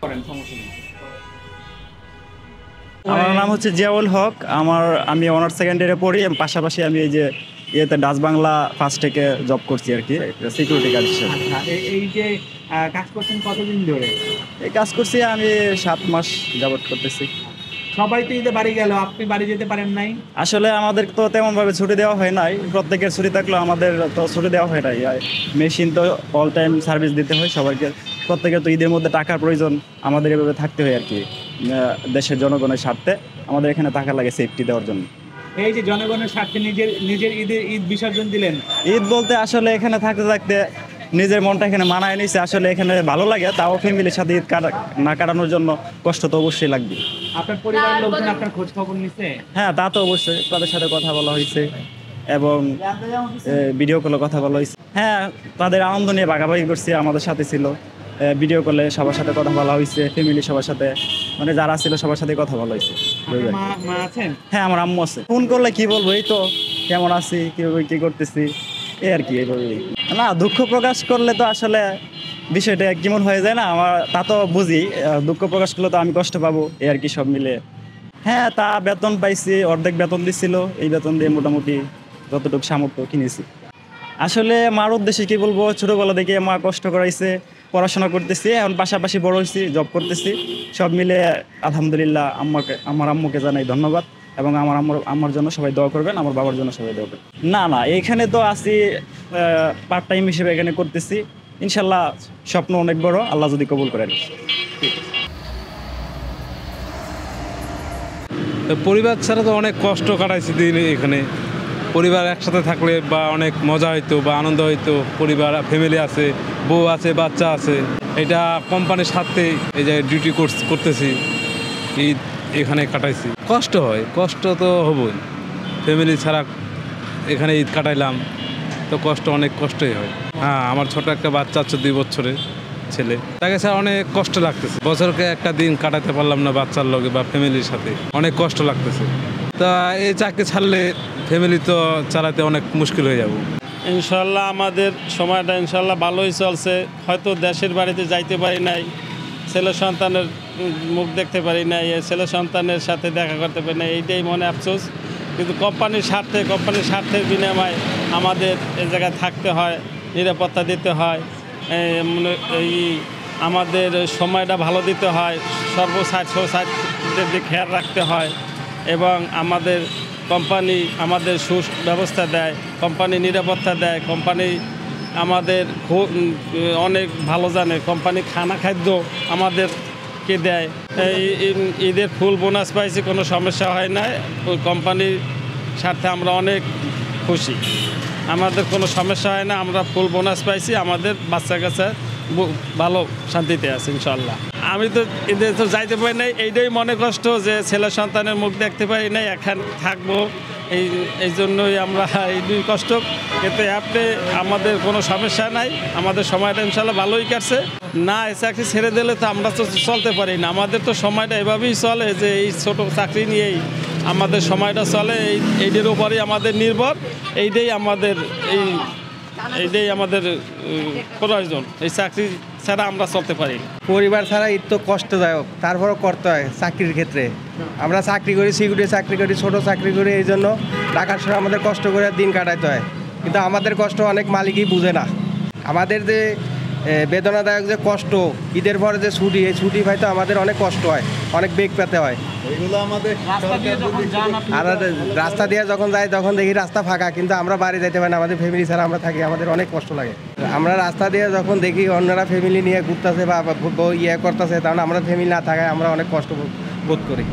করেন, সমস্যা নেই। আমার নাম হচ্ছে জিয়াউল হক। আমি অনার্স সেকেন্ড ইয়ারে পড়ি। পাশাপাশি আমি এই যে ডাচ বাংলা ফার্স্ট টেকে জব করছি আর কি, সিকিউরিটি গার্ড হিসেবে। আচ্ছা, এই যে কাজ করছেন কতদিন ধরে? এই কাজ করছি আমি 7 মাস যাবত করতেছি। সবাই তো ঈদে বাড়ি গেল, আপনি বাড়ি যেতে পারেন নাই? আসলে আমাদের তো তেমন ভাবে ছুটি দেওয়া হয় নাই। প্রত্যেকের ছুটি থাকলেও আমাদের তো ছুটি দেওয়া হয় নাই। মেশিন তো অল টাইম সার্ভিস দিতে হয় সবাইকে। প্রত্যেকের তো ঈদের মধ্যে টাকার প্রয়োজন, আমাদের এভাবে থাকতে হয় আর কি। দেশের জনগণের স্বার্থে আমাদের এখানে টাকা লাগে সেফটি দেওয়ার জন্য। এই যে জনগণের স্বার্থে নিজের ঈদ বিসর্জন দিলেন। ঈদ বলতে আসলে এখানে থাকতে থাকতে নিজের মনটা এখানে মানায় নিছে। আসলে এখানে ভালো লাগে, তাও ফ্যামিলির সাথে ঈদ না কাটানোর জন্য কষ্ট তো অবশ্যই লাগবে। আপনার পরিবারের লোকজন আপনার খোঁজ খবর নিছে? হ্যাঁ, তা তো অবশ্যই। তাদের সাথে কথা বলা হয়েছে এবং ভিডিও কলে কথা বলা হয়েছে। হ্যাঁ, তাদের আনন্দ নিয়ে ভাগাভাগি করছি, আমাদের সাথে ছিল। ভিডিও কলে সবার সাথে কথা বলা হয়েছে, ফ্যামিলি সবার সাথে, মানে যারা ছিল সবার সাথে কথা বলা হয়েছে। মা আছেন? হ্যাঁ, আমার আম্মু আছে। ফোন করলে কি বলবো, এই তো কেমন আছি, কীভাবে কী করতেছি, এই আর কি। এইভাবেই না, দুঃখ প্রকাশ করলে তো আসলে বিষয়টা কেমন হয়ে যায় না, আমার তা তো বুঝি। দুঃখ প্রকাশ করলে তো আমি কষ্ট পাবো, এই আর কি, সব মিলে। হ্যাঁ, তা বেতন পাইছি, অর্ধেক বেতন দিচ্ছিল। এই বেতন দিয়ে মোটামুটি যতটুকু সামর্থ্য কিনেছি। আসলে মার উদ্দেশ্যে কি বলবো, ছোটোবেলা থেকে মা কষ্ট করাইছে, পড়াশোনা করতেছি, এখন পাশাপাশি বড় হয়েছি, জব করতেছি। সব মিলে আলহামদুলিল্লাহ আমার আম্মুকে জানাই ধন্যবাদ। এবং আমার জন্য সবাই দোয়া করবেন, আমার বাবার জন্য সবাই দোয়া করবেন। না, এইখানে তো আছি পার্ট টাইম হিসেবে এখানে করতেছি। ইনশাল্লাহ স্বপ্ন অনেক বড়, আল্লাহ যদি কবুল করেন। পরিবার ছাড়া তো অনেক কষ্ট কাটাইছি দিন এখানে। পরিবার একসাথে থাকলে বা অনেক মজা হইতো বা আনন্দ হইতো। পরিবার, ফ্যামিলি আছে, বউ আছে, বাচ্চা আছে। এটা কোম্পানির সাথে এই জায়গায় ডিউটি করতেছি, ঈদ এখানে কাটাইছি। কষ্ট হয়, কষ্ট তো হবই। ফ্যামিলি ছাড়া এখানে ঈদ কাটাইলাম তো অনেক কষ্টই হয়। হ্যাঁ, আমার ছোট একটা বাচ্চা আছে, 2 বছরের ছেলে। তাকে ছাড়া অনেক কষ্ট লাগতেছে। বছরকে একটা দিন কাটাতে পারলাম না বাচ্চার লগে বা ফ্যামিলির সাথে, অনেক কষ্ট লাগতেছে। তা এই চাকরি ছাড়লে ফ্যামিলি তো চালাতে অনেক মুশকিল হয়ে যাব। ইনশাল্লাহ আমাদের সময়টা ইনশাল্লাহ ভালোই চলছে। হয়তো দেশের বাড়িতে যাইতে পারি নাই, ছেলে সন্তানের মুখ দেখতে পারি নাই, ছেলে সন্তানের সাথে দেখা করতে পারি নাই, এইটাই মনে আফসোস। কিন্তু কোম্পানির স্বার্থের বিনিময়ে আমাদের এ জায়গায় থাকতে হয়, নিরাপত্তা দিতে হয়, এই আমাদের সময়টা ভালো দিতে হয়, সর্বসাইডের খেয়াল রাখতে হয়। এবং আমাদের কোম্পানি আমাদের সুব্যবস্থা দেয়, কোম্পানি নিরাপত্তা দেয়, কোম্পানি আমাদের অনেক ভালো জানে। কোম্পানি খাদ্য আমাদেরকে দেয়। ঈদের ফুল বোনাস পাইছি, কোনো সমস্যা হয় না। ওই কোম্পানির সাথে আমরা অনেক খুশি, আমাদের কোনো সমস্যা হয় না। আমরা ফুল বোনাস পাইছি, আমাদের বাচ্চা কাচ্চা ভালো শান্তিতে আছে ইনশাল্লাহ। আমি তো ঈদে তো যাইতে পারি নাই, এইটাই মনে কষ্ট যে ছেলে সন্তানের মুখ দেখতে পারি নাই, এখানে থাকবো। এই জন্যই আমরা এই কষ্ট। এতে আপনি আমাদের কোনো সমস্যা নাই, আমাদের সময়টা ইনশাল্লাহ ভালোই কাটছে। না, এই চাকরি ছেড়ে দিলে তো আমরা তো চলতে পারি না। আমাদের তো সময়টা এভাবেই চলে যে এই ছোট চাকরি নিয়েই আমাদের সময়টা চলে, এইটার উপরেই আমাদের নির্ভর। এইটাই আমাদের প্রয়োজন। এই চাকরি ছাড়া আমরা চলতে পারি। পরিবার ছাড়া ঈদ তো কষ্টদায়ক, তারপরও করতে হয় চাকরির ক্ষেত্রে। আমরা চাকরি করি, সিকিউরিটি চাকরি করি, ছোটো চাকরি করি, এই জন্য টাকার সময় আমাদের কষ্ট করে দিন কাটাইতে হয়। কিন্তু আমাদের কষ্ট অনেক মালিকই বুঝে না। আমাদের যে বেদনাদায়ক যে কষ্ট, ঈদের পরে যে ছুটি, এই ছুটি পাইতে আমাদের অনেক কষ্ট হয়, অনেক বেগ পেতে হয়। আর রাস্তা দিয়ে যখন যাই তখন দেখি রাস্তা ফাঁকা, কিন্তু আমরা বাড়ি যাইতে পারি না। আমাদের ফ্যামিলি ছাড়া আমরা থাকি, আমাদের অনেক কষ্ট লাগে। আমরা রাস্তা দিয়ে যখন দেখি অন্যরা ফ্যামিলি নিয়ে ঘুরতেছে বা করতেছে, তখন আমরা ফ্যামিলি না থাকায় আমরা অনেক কষ্ট বোধ করি।